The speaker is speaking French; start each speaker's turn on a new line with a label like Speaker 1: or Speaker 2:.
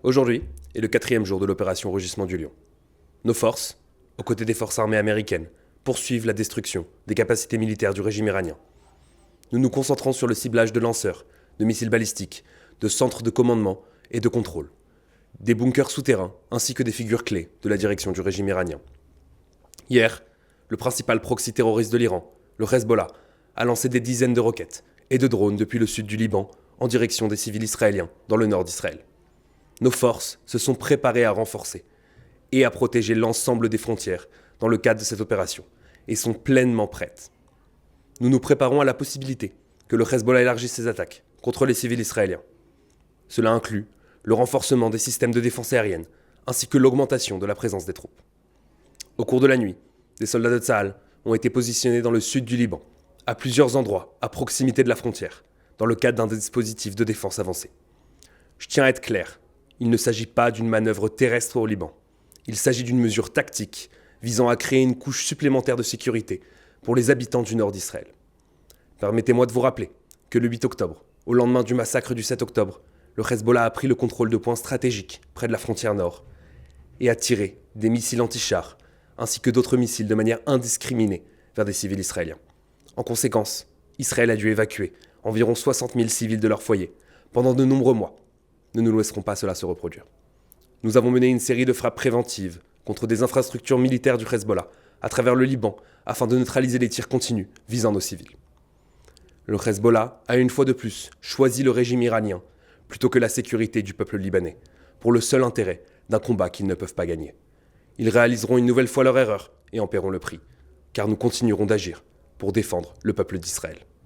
Speaker 1: Aujourd'hui est le 4e jour de l'opération Rugissement du Lion. Nos forces, aux côtés des forces armées américaines, poursuivent la destruction des capacités militaires du régime iranien. Nous nous concentrons sur le ciblage de lanceurs, de missiles balistiques, de centres de commandement et de contrôle, des bunkers souterrains ainsi que des figures clés de la direction du régime iranien. Hier, le principal proxy terroriste de l'Iran, le Hezbollah, a lancé des dizaines de roquettes et de drones depuis le sud du Liban en direction des civils israéliens dans le nord d'Israël. Nos forces se sont préparées à renforcer et à protéger l'ensemble des frontières dans le cadre de cette opération et sont pleinement prêtes. Nous nous préparons à la possibilité que le Hezbollah élargisse ses attaques contre les civils israéliens. Cela inclut le renforcement des systèmes de défense aérienne ainsi que l'augmentation de la présence des troupes. Au cours de la nuit, des soldats de Tsahal ont été positionnés dans le sud du Liban, à plusieurs endroits à proximité de la frontière, dans le cadre d'un dispositif de défense avancé. Je tiens à être clair, il ne s'agit pas d'une manœuvre terrestre au Liban. Il s'agit d'une mesure tactique visant à créer une couche supplémentaire de sécurité pour les habitants du nord d'Israël. Permettez-moi de vous rappeler que le 8 octobre, au lendemain du massacre du 7 octobre, le Hezbollah a pris le contrôle de points stratégiques près de la frontière nord et a tiré des missiles anti-chars ainsi que d'autres missiles de manière indiscriminée vers des civils israéliens. En conséquence, Israël a dû évacuer environ 60 000 civils de leur foyer pendant de nombreux mois. Nous ne laisserons pas cela se reproduire. Nous avons mené une série de frappes préventives contre des infrastructures militaires du Hezbollah à travers le Liban afin de neutraliser les tirs continus visant nos civils. Le Hezbollah a une fois de plus choisi le régime iranien plutôt que la sécurité du peuple libanais pour le seul intérêt d'un combat qu'ils ne peuvent pas gagner. Ils réaliseront une nouvelle fois leur erreur et en paieront le prix, car nous continuerons d'agir pour défendre le peuple d'Israël.